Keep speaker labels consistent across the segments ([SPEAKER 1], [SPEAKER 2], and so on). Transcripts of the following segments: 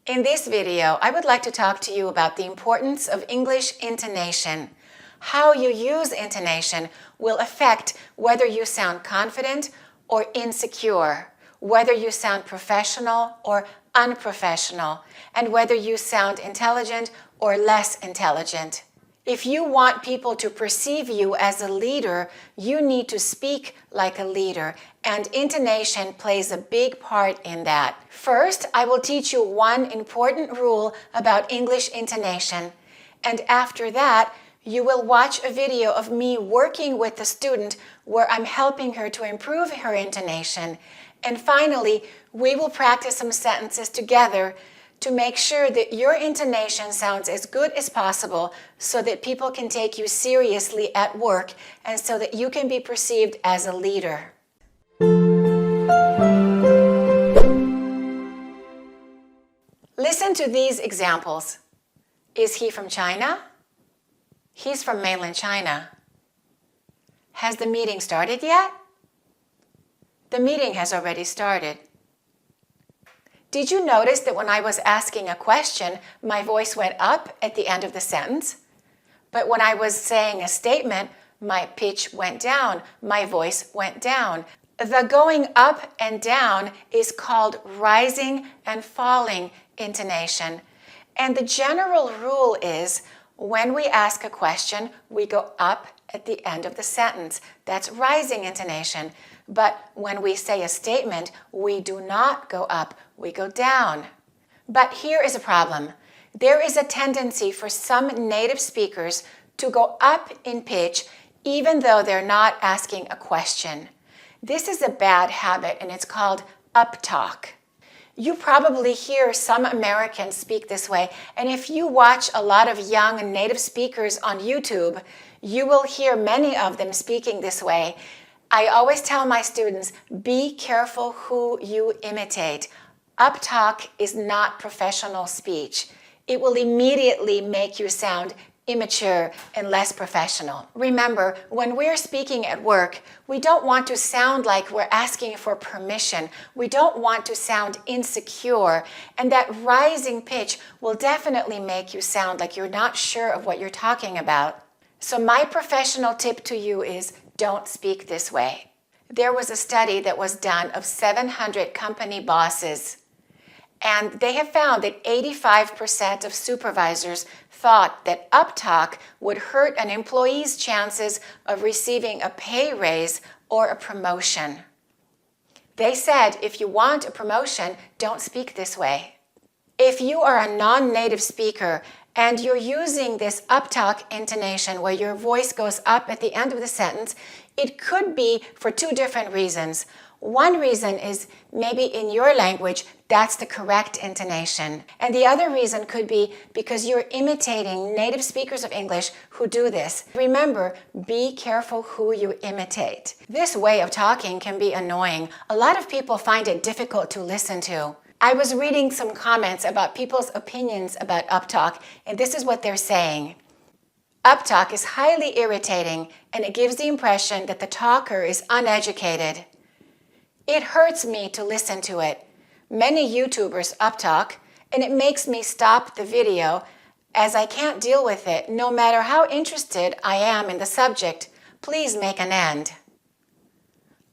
[SPEAKER 1] In this video, I would like to talk to you about the importance of English intonation. How you use intonation will affect whether you sound confident or insecure, whether you sound professional or unprofessional, and whether you sound intelligent or less intelligent. If you want people to perceive you as a leader, you need to speak like a leader, and intonation plays a big part in that. First, I will teach you one important rule about English intonation, and after that, you will watch a video of me working with the student where I'm helping her to improve her intonation. And finally, we will practice some sentences together to make sure that your intonation sounds as good as possible so that people can take you seriously at work and so that you can be perceived as a leader. Listen to these examples. Is he from China? He's from mainland China. Has the meeting started yet? The meeting has already started. Did you notice that when I was asking a question, my voice went up at the end of the sentence? But when I was saying a statement, my pitch went down, my voice went down. The going up and down is called rising and falling intonation. And the general rule is when we ask a question, we go up at the end of the sentence. That's rising intonation. But when we say a statement, we do not go up, we go down. But here is a problem. There is a tendency for some native speakers to go up in pitch even though they're not asking a question. This is a bad habit and it's called uptalk. You probably hear some Americans speak this way, and if you watch a lot of young native speakers on YouTube, you will hear many of them speaking this way. I always tell my students, be careful who you imitate. Uptalk is not professional speech. It will immediately make you sound immature and less professional. Remember, when we're speaking at work, we don't want to sound like we're asking for permission. We don't want to sound insecure. And that rising pitch will definitely make you sound like you're not sure of what you're talking about. So my professional tip to you is don't speak this way. There was a study that was done of 700 company bosses, and they have found that 85% of supervisors thought that uptalk would hurt an employee's chances of receiving a pay raise or a promotion. They said, if you want a promotion, don't speak this way. If you are a non-native speaker and you're using this uptalk intonation where your voice goes up at the end of the sentence, it could be for two different reasons. One reason is maybe in your language, that's the correct intonation. And the other reason could be because you're imitating native speakers of English who do this. Remember, be careful who you imitate. This way of talking can be annoying. A lot of people find it difficult to listen to. I was reading some comments about people's opinions about uptalk, and this is what they're saying. Uptalk is highly irritating, and it gives the impression that the talker is uneducated. It hurts me to listen to it. Many YouTubers uptalk, and it makes me stop the video as I can't deal with it, no matter how interested I am in the subject. Please make an end.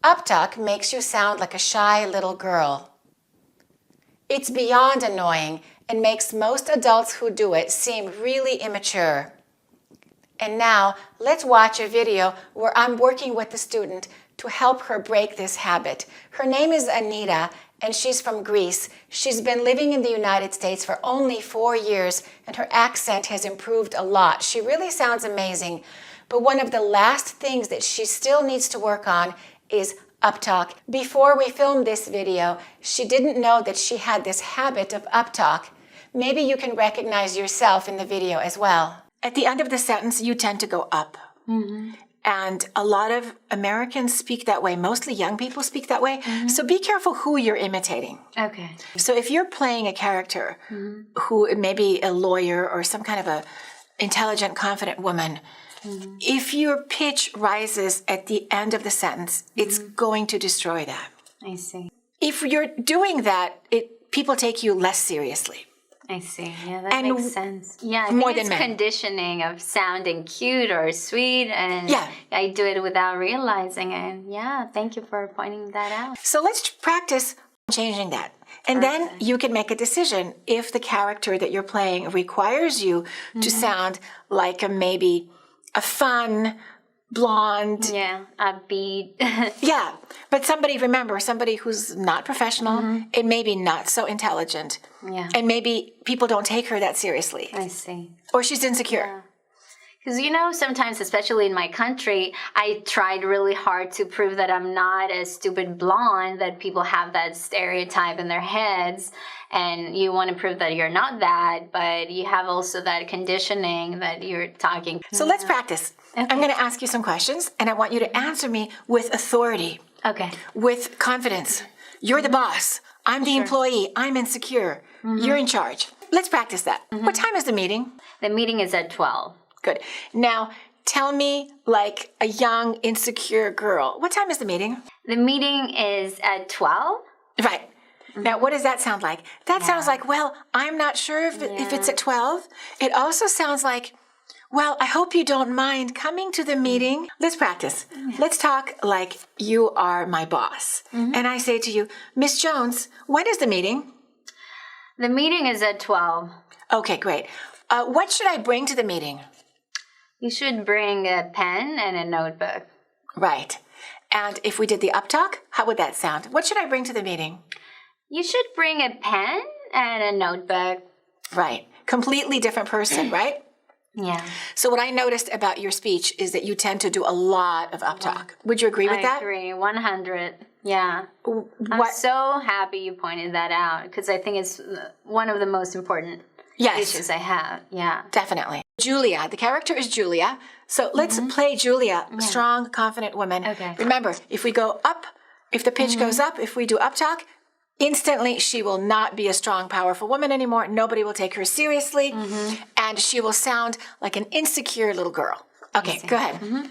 [SPEAKER 1] Uptalk makes you sound like a shy little girl. It's beyond annoying and makes most adults who do it seem really immature. And now, let's watch a video where I'm working with the student to help her break this habit. Her name is Anita, and she's from Greece. She's been living in the United States for only 4 years, and her accent has improved a lot. She really sounds amazing. But one of the last things that she still needs to work on is uptalk. Before we filmed this video, she didn't know that she had this habit of uptalk. Maybe you can recognize yourself in the video as well. At the end of the sentence, you tend to go up. Mm-hmm. And a lot of Americans speak that way. Mostly young people speak that way. Mm-hmm. So be careful who you're imitating.
[SPEAKER 2] Okay.
[SPEAKER 1] So if you're playing a character who may be a lawyer or some kind of a intelligent, confident woman, if your pitch rises at the end of the sentence, it's going to destroy that.
[SPEAKER 2] I see.
[SPEAKER 1] If you're doing that, people take you less seriously.
[SPEAKER 2] I see. Yeah, that
[SPEAKER 1] And
[SPEAKER 2] makes sense. Yeah, I
[SPEAKER 1] more
[SPEAKER 2] think
[SPEAKER 1] than
[SPEAKER 2] it's
[SPEAKER 1] men.
[SPEAKER 2] conditioning of sounding cute or sweet, and
[SPEAKER 1] Yeah.
[SPEAKER 2] I do it without realizing it. Yeah, thank you for pointing that out.
[SPEAKER 1] So let's practice changing that. And then
[SPEAKER 2] Perfect.
[SPEAKER 1] you can make a decision if the character that you're playing requires you to sound like maybe a fun, blonde.
[SPEAKER 2] Yeah, upbeat.
[SPEAKER 1] Yeah. But somebody who's not professional and maybe not so intelligent.
[SPEAKER 2] Yeah,
[SPEAKER 1] And maybe people don't take her that seriously.
[SPEAKER 2] I see.
[SPEAKER 1] Or she's insecure.
[SPEAKER 2] Yeah. Because, sometimes, especially in my country, I tried really hard to prove that I'm not a stupid blonde, that people have that stereotype in their heads. And you want to prove that you're not that, but you have also that conditioning that you're talking.
[SPEAKER 1] So let's practice.
[SPEAKER 2] Okay.
[SPEAKER 1] I'm going to ask you some questions, and I want you to answer me with authority,
[SPEAKER 2] Okay.
[SPEAKER 1] with confidence. You're the boss. I'm the employee. I'm insecure. You're in charge. Let's practice that. What time is the meeting?
[SPEAKER 2] The meeting is at 12.
[SPEAKER 1] Good. Now, tell me like a young, insecure girl. What time is the meeting?
[SPEAKER 2] The meeting is at 12?
[SPEAKER 1] Right. Now, what does that sound like? That sounds like, well, I'm not sure if it's at 12. It also sounds like, well, I hope you don't mind coming to the meeting. Let's practice. Let's talk like you are my boss. And I say to you, Miss Jones, when is the meeting?
[SPEAKER 2] The meeting is at 12.
[SPEAKER 1] Okay, great. What should I bring to the meeting?
[SPEAKER 2] You should bring a pen and a notebook.
[SPEAKER 1] Right. And if we did the uptalk, how would that sound? What should I bring to the meeting?
[SPEAKER 2] You should bring a pen and a notebook.
[SPEAKER 1] Right. Completely different person, right?
[SPEAKER 2] Yeah.
[SPEAKER 1] So what I noticed about your speech is that you tend to do a lot of uptalk. Would you agree with that?
[SPEAKER 2] I agree, 100. Yeah. I'm
[SPEAKER 1] What?
[SPEAKER 2] so happy you pointed that out because I think it's one of the most important
[SPEAKER 1] Yes,
[SPEAKER 2] issues I have. Yeah.
[SPEAKER 1] definitely. Julia, the character is Julia. So let's play Julia, strong, confident woman.
[SPEAKER 2] Okay.
[SPEAKER 1] Remember, if we go up, if the pitch goes up, if we do uptalk, instantly she will not be a strong, powerful woman anymore. Nobody will take her seriously. And she will sound like an insecure little girl. Okay, go ahead.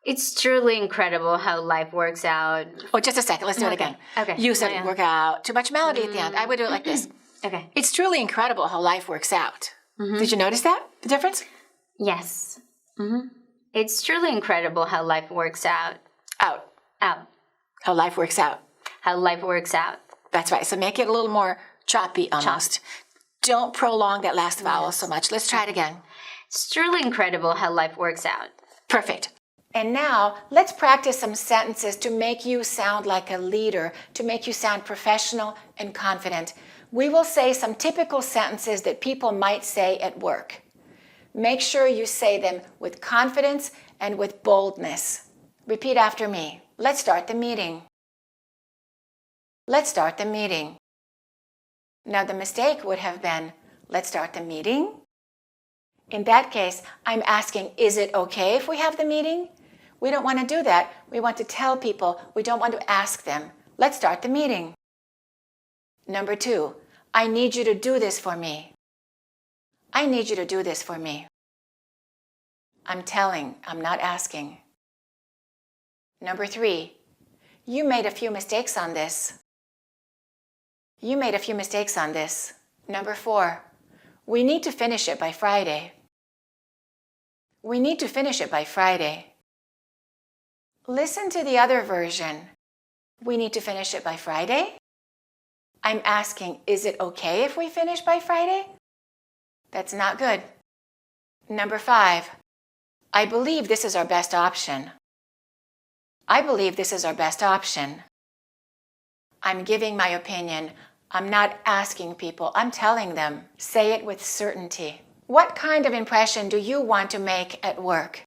[SPEAKER 2] It's truly incredible how life works out.
[SPEAKER 1] Oh, just a second. Let's do it again.
[SPEAKER 2] Okay.
[SPEAKER 1] You said
[SPEAKER 2] Yeah.
[SPEAKER 1] work out. Too much melody at the end. I would do it like this.
[SPEAKER 2] Okay.
[SPEAKER 1] It's truly incredible how life works out. Did you notice that? The difference?
[SPEAKER 2] Yes. It's truly incredible how life works out.
[SPEAKER 1] Out.
[SPEAKER 2] Out.
[SPEAKER 1] How life works out.
[SPEAKER 2] How life works out.
[SPEAKER 1] That's right. So make it a little more choppy almost. Don't prolong that last vowel so much. Let's try it again.
[SPEAKER 2] It's truly incredible how life works out.
[SPEAKER 1] Perfect. And now let's practice some sentences to make you sound like a leader, to make you sound professional and confident. We will say some typical sentences that people might say at work. Make sure you say them with confidence and with boldness. Repeat after me. Let's start the meeting. Let's start the meeting. Now the mistake would have been, let's start the meeting. In that case, I'm asking, is it okay if we have the meeting? We don't want to do that. We want to tell people. We don't want to ask them. Let's start the meeting. Number 2, I need you to do this for me. I need you to do this for me. I'm telling, I'm not asking. Number 3, you made a few mistakes on this. You made a few mistakes on this. Number 4, we need to finish it by Friday. We need to finish it by Friday. Listen to the other version. We need to finish it by Friday? I'm asking, is it okay if we finish by Friday? That's not good. Number 5, I believe this is our best option. I believe this is our best option. I'm giving my opinion. I'm not asking people. I'm telling them. Say it with certainty. What kind of impression do you want to make at work?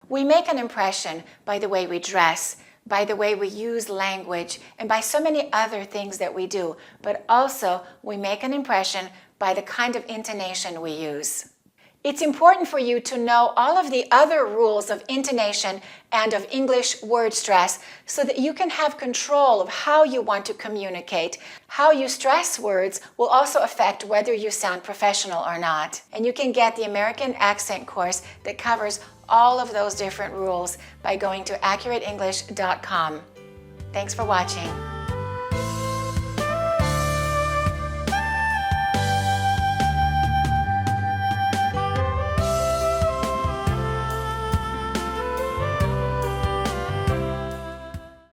[SPEAKER 1] We make an impression by the way we dress, by the way we use language, and by so many other things that we do. But also, we make an impression by the kind of intonation we use. It's important for you to know all of the other rules of intonation and of English word stress so that you can have control of how you want to communicate. How you stress words will also affect whether you sound professional or not. And you can get the American Accent course that covers all of those different rules by going to accurateenglish.com. Thanks for watching.